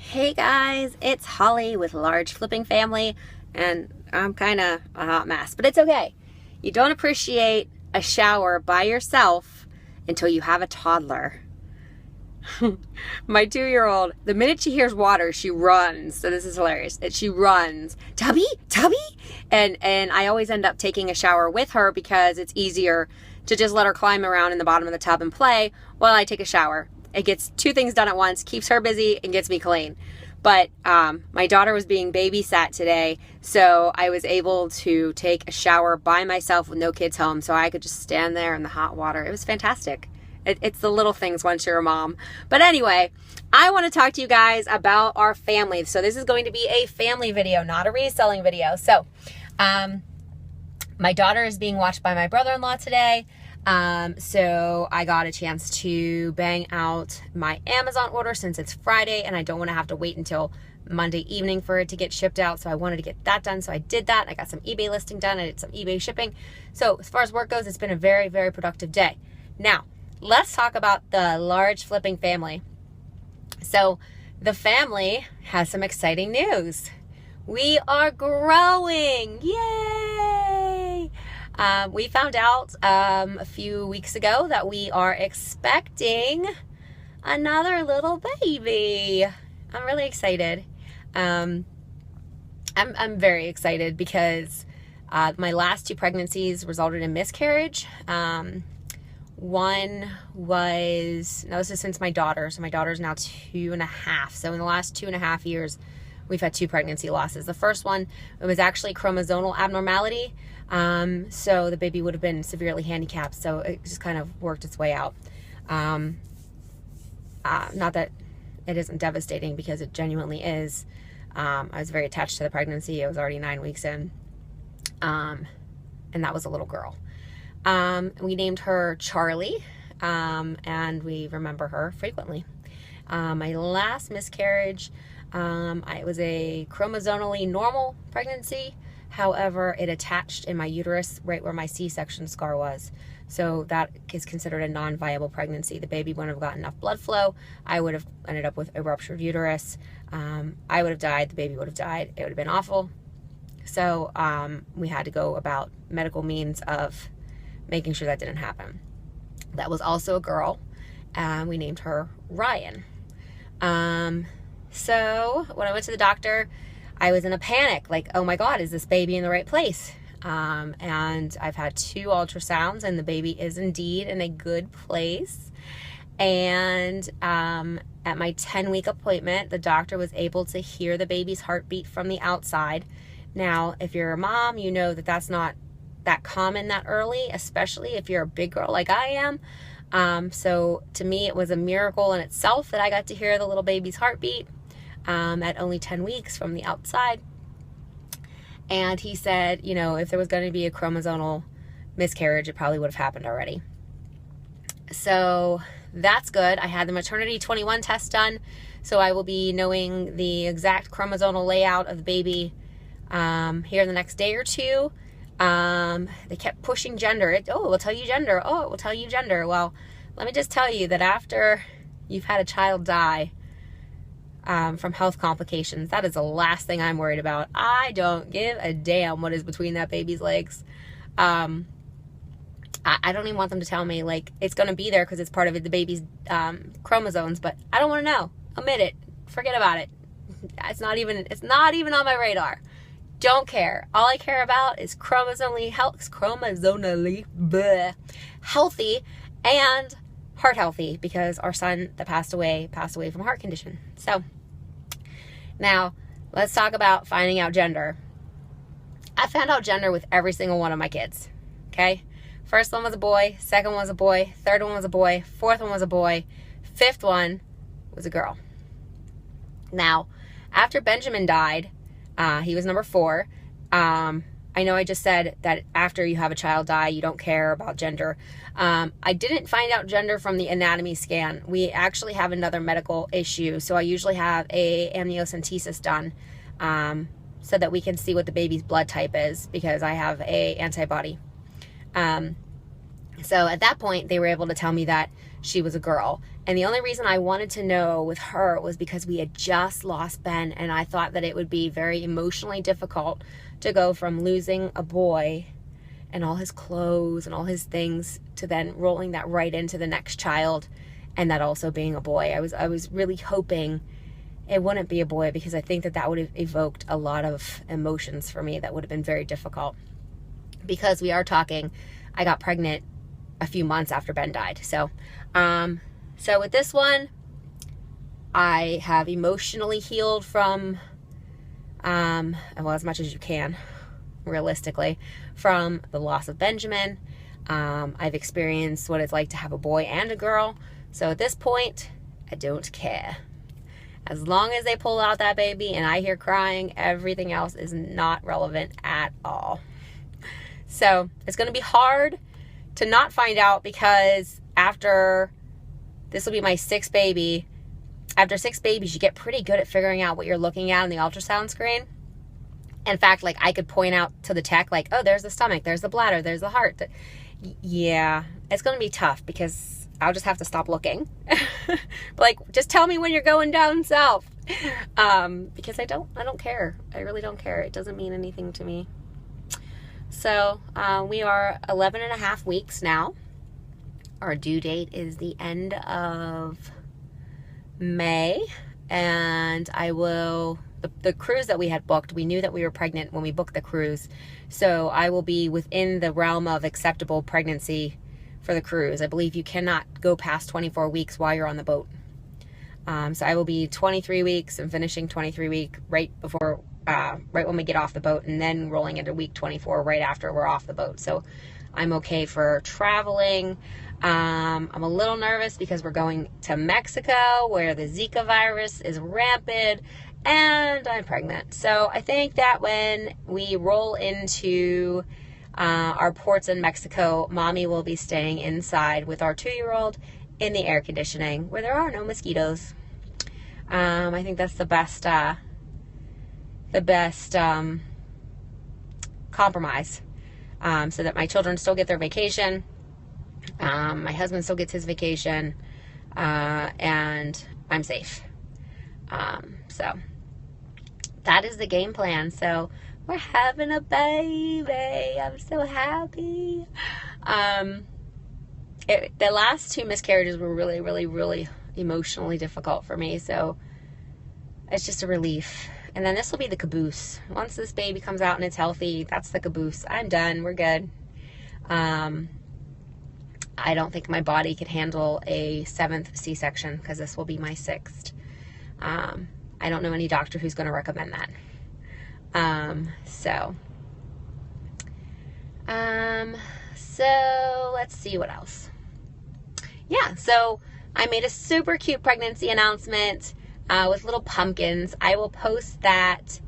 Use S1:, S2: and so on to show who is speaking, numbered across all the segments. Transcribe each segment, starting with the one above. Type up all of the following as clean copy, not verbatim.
S1: Hey guys, it's Holly with Large Flipping Family, and I'm kind of a hot mess, but it's okay. You don't appreciate a shower by yourself until you have a toddler. My 2-year-old, the minute she hears water, she runs. So this is hilarious. She runs, Tubby, Tubby, and I always end up taking a shower with her because it's easier to just let her climb around in the bottom of the tub and play while I take a shower. It gets two things done at once, keeps her busy and gets me clean. But my daughter was being babysat today, so I was able to take a shower by myself with no kids home, so I could just stand there in the hot water. It was fantastic. It's the little things once you're a mom. But anyway, I want to talk to you guys about our family. So this is going to be a family video, not a reselling video. So my daughter is being watched by my brother-in-law today. So I got a chance to bang out my Amazon order since it's Friday and I don't want to have to wait until Monday evening for it to get shipped out. So I wanted to get that done. So I did that. I got some eBay listing done. I did some eBay shipping. So as far as work goes, it's been a very, very productive day. Now, let's talk about the Large Flipping Family. So the family has some exciting news. We are growing. Yay! We found out a few weeks ago that we are expecting another little baby. I'm really excited. I'm very excited because my last two pregnancies resulted in miscarriage. One was, now this is since my daughter, so my daughter's now 2.5. So in the last 2.5 years, we've had two pregnancy losses. The first one, it was actually chromosomal abnormality. So the baby would have been severely handicapped. So it just kind of worked its way out. Not that it isn't devastating, because it genuinely is. I was very attached to the pregnancy. I was already 9 weeks in. And that was a little girl. We named her Charlie, and we remember her frequently. My last miscarriage, it was a chromosomally normal pregnancy. However, it attached in my uterus right where my C-section scar was. So that is considered a non-viable pregnancy. The baby wouldn't have gotten enough blood flow. I would have ended up with a ruptured uterus. I would have died. The baby would have died. It would have been awful. So we had to go about medical means of making sure that didn't happen. That was also a girl, and we named her Ryan. So when I went to the doctor, I was in a panic, like, oh my God, is this baby in the right place? And I've had 2 ultrasounds, and the baby is indeed in a good place. And at my 10-week appointment, the doctor was able to hear the baby's heartbeat from the outside. Now, if you're a mom, you know that that's not that common that early, especially if you're a big girl like I am. So to me, it was a miracle in itself that I got to hear the little baby's heartbeat at only 10 weeks from the outside. And he said, you know, if there was going to be a chromosomal miscarriage, it probably would have happened already. So that's good. I had the maternity 21 test done, so I will be knowing the exact chromosomal layout of the baby here in the next day or two. They kept pushing gender. It will tell you gender. Oh, it will tell you gender. Well, let me just tell you that after you've had a child die from health complications, that is the last thing I'm worried about. I don't give a damn what is between that baby's legs. I don't even want them to tell me, like, it's going to be there because it's part of the baby's chromosomes, but I don't want to know. Omit it. Forget about it. It's not even on my radar. Don't care. All I care about is chromosomally healthy and heart healthy, because our son that passed away from a heart condition. So now let's talk about finding out gender. I found out gender with every single one of my kids. Okay. First one was a boy. Second one was a boy. Third one was a boy. Fourth one was a boy. Fifth one was a girl. Now, after Benjamin died, he was number 4. I know I just said that after you have a child die, you don't care about gender. I didn't find out gender from the anatomy scan. We actually have another medical issue, so I usually have a amniocentesis done so that we can see what the baby's blood type is, because I have a antibody. So at that point, they were able to tell me that she was a girl. And the only reason I wanted to know with her was because we had just lost Ben, and I thought that it would be very emotionally difficult to go from losing a boy and all his clothes and all his things to then rolling that right into the next child, and that also being a boy. I was really hoping it wouldn't be a boy, because I think that that would have evoked a lot of emotions for me that would have been very difficult, because we are talking, I got pregnant a few months after Ben died. So with this one, I have emotionally healed from, well, as much as you can, realistically, from the loss of Benjamin. I've experienced what it's like to have a boy and a girl. So at this point, I don't care. As long as they pull out that baby and I hear crying, everything else is not relevant at all. So it's going to be hard to not find out, because after, this will be my 6th baby. After 6 babies, you get pretty good at figuring out what you're looking at on the ultrasound screen. In fact, like, I could point out to the tech, like, oh, there's the stomach, there's the bladder, there's the heart. Yeah, it's going to be tough, because I'll just have to stop looking. Like, just tell me when you're going down south. Because I don't care. I really don't care. It doesn't mean anything to me. So we are 11 and a half weeks now. Our due date is the end of May. And I will, the cruise that we had booked, we knew that we were pregnant when we booked the cruise. So I will be within the realm of acceptable pregnancy for the cruise. I believe you cannot go past 24 weeks while you're on the boat. So I will be 23 weeks and finishing 23 week right before, right when we get off the boat, and then rolling into week 24 right after we're off the boat. So I'm okay for traveling. I'm a little nervous because we're going to Mexico, where the Zika virus is rampant, and I'm pregnant. So I think that when we roll into our ports in Mexico, Mommy will be staying inside with our 2-year-old in the air conditioning, where there are no mosquitoes. I think that's the best compromise, so that my children still get their vacation, my husband still gets his vacation, and I'm safe. So that is the game plan. So we're having a baby. I'm so happy. The last 2 miscarriages were really, really, really emotionally difficult for me. So it's just a relief. And then this will be the caboose. Once this baby comes out and it's healthy, that's the caboose. I'm done. We're good. I don't think my body could handle a 7th C-section, because this will be my 6th. I don't know any doctor who's going to recommend that. So let's see what else. Yeah, so I made a super cute pregnancy announcement with little pumpkins. I will post that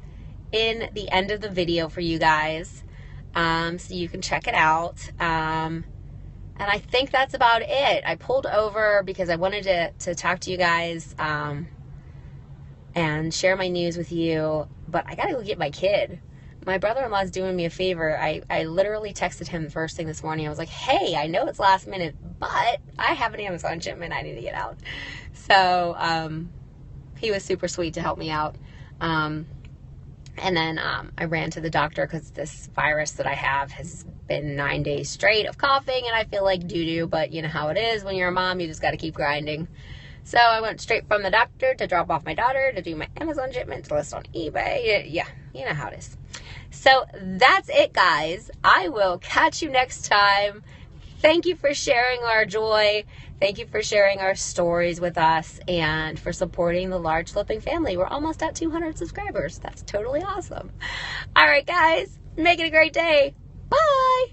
S1: in the end of the video for you guys, so you can check it out. And I think that's about it. I pulled over because I wanted to talk to you guys and share my news with you, but I gotta go get my kid. My brother-in-law's doing me a favor. I literally texted him the first thing this morning. I was like, hey, I know it's last minute, but I have an Amazon shipment I need to get out. So he was super sweet to help me out. And then I ran to the doctor because this virus that I have has been 9 days straight of coughing, and I feel like doo-doo, but you know how it is when you're a mom, you just got to keep grinding. So I went straight from the doctor to drop off my daughter, to do my Amazon shipment, to list on eBay. Yeah, you know how it is. So that's it, guys. I will catch you next time. Thank you for sharing our joy. Thank you for sharing our stories with us, and for supporting the Large Flipping family. We're almost at 200 subscribers. That's totally awesome. All right, guys, make it a great day. Bye.